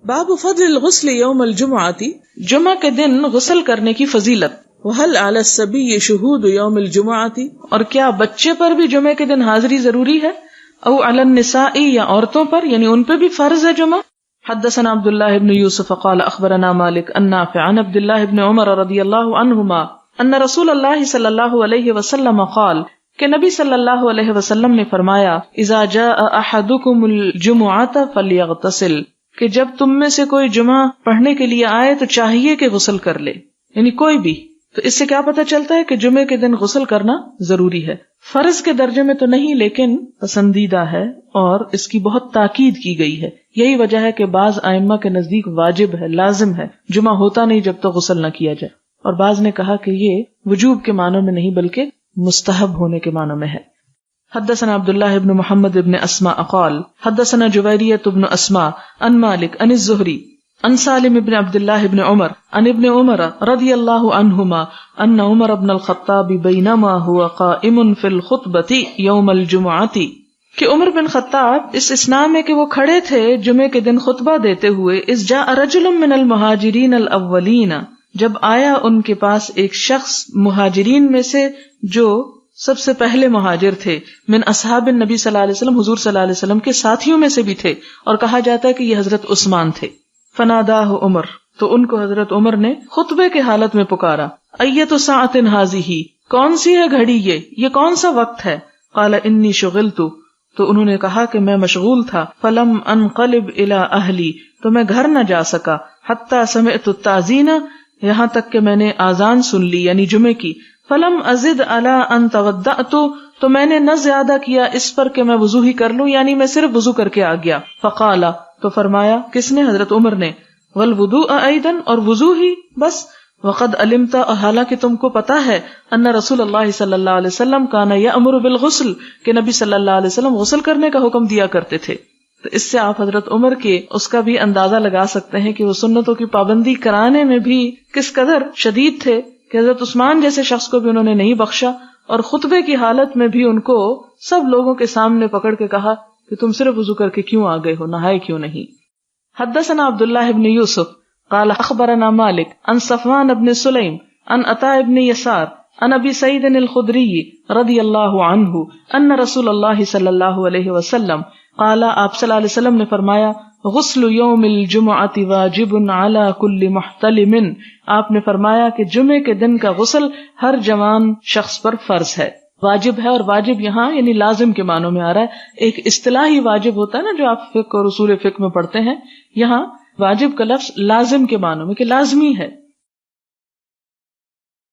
باب فضل الغسل یوم الجمعۃ، جمعہ کے دن غسل کرنے کی فضیلت. وهل علی الصبی شہود یوم الجمعۃ، اور کیا بچے پر بھی جمعے کے دن حاضری ضروری ہے؟ او علی النساء، یا عورتوں پر، یعنی ان پہ بھی فرض ہے جمعہ. حدثنا عبد الله بن يوسف قال اخبرنا مالك عن نافع عن عبد الله بن عمر رضی اللہ عنہما ان رسول اللہ صلی اللہ علیہ وسلم قال، کہ نبی صلی اللہ علیہ وسلم نے فرمایا، اذا جاء احدکم الجمعۃ فلیغتسل، کہ جب تم میں سے کوئی جمعہ پڑھنے کے لیے آئے تو چاہیے کہ غسل کر لے، یعنی کوئی بھی. تو اس سے کیا پتہ چلتا ہے کہ جمعے کے دن غسل کرنا ضروری ہے. فرض کے درجے میں تو نہیں، لیکن پسندیدہ ہے اور اس کی بہت تاکید کی گئی ہے. یہی وجہ ہے کہ بعض ائمہ کے نزدیک واجب ہے، لازم ہے، جمعہ ہوتا نہیں جب تک غسل نہ کیا جائے. اور بعض نے کہا کہ یہ وجوب کے معنوں میں نہیں بلکہ مستحب ہونے کے معنوں میں ہے. حدثنا عبد الله بن محمد بن اسماء قال حدثنا جويرية بن اسماء عن مالك عن الزهري عن سالم بن عبد الله بن عمر عن ابن عمر رضي الله عنهما ان عمر بن الخطاب بينما هو قائم في الخطبة يوم الجمعة، کہ عمر بن خطاب اس اسنا میں کہ وہ کھڑے تھے جمعے کے دن خطبہ دیتے ہوئے، اذ جاء رجل من المہاجرین الاولین، جب آیا ان کے پاس ایک شخص مہاجرین میں سے جو سب سے پہلے مہاجر تھے، من اصحاب النبی صلی اللہ علیہ وسلم، حضور صلی اللہ علیہ وسلم کے ساتھیوں میں سے بھی تھے، اور کہا جاتا ہے کہ یہ حضرت عثمان تھے. فناداہ عمر، تو ان کو حضرت عمر نے خطبے کے حالت میں پکارا، ایت ساعۃ ھذہ، کون سی ہے گھڑی یہ کون سا وقت ہے؟ قال انی شغلت، تو انہوں نے کہا کہ میں مشغول تھا. فلم انقلب الی اہلی، تو میں گھر نہ جا سکا. حتی سمعت التاذین، یہاں تک کہ میں نے آذان سن لی، یعنی جمعے کی. فلم ازد علی ان توضأت، تو میں نے نہ زیادہ کیا اس پر کہ میں وضو ہی کر لوں، یعنی میں صرف وضو کر کے آ گیا. فقال، تو فرمایا، کس نے؟ حضرت عمر نے. والوضوء ایضا، اور وضو ہی بس. وقد علمت، حالانکہ تم کو پتا ہے، ان رسول اللہ صلی اللہ علیہ وسلم کان یأمر بالغسل، کہ نبی صلی اللہ علیہ وسلم غسل کرنے کا حکم دیا کرتے تھے. تو اس سے آپ حضرت عمر کے اس کا بھی اندازہ لگا سکتے ہیں کہ وہ سنتوں کی پابندی کرانے میں بھی کس قدر شدید تھے، کہ حضرت عثمان جیسے شخص کو بھی انہوں نے نہیں بخشا، اور خطبے کی حالت میں بھی ان کو سب لوگوں کے سامنے پکڑ کے کہا کہ تم صرف وضو کر کے کیوں آ گئے ہو، نہائے کیوں نہیں. حدثنا عبد الله بن يوسف قال اخبرنا مالك عن صفوان بن سليم عن عطاء بن يسار عن ابي سعيد الخدري رضي الله عنه ان رسول الله صلى الله عليه وسلم قال، آپ صلی اللہ علیہ وسلم نے فرمایا، غسل یوم الجمعۃ واجب علی کل محتلم، آپ نے فرمایا کہ جمعے کے دن کا غسل ہر جوان شخص پر فرض ہے. واجب ہے، اور واجب یہاں یعنی لازم کے معنوں میں آ رہا ہے. ایک اصطلاحی واجب ہوتا ہے نا جو آپ فقہ اور اصول فقہ میں پڑھتے ہیں، یہاں واجب کا لفظ لازم کے معنوں میں کہ لازمی ہے.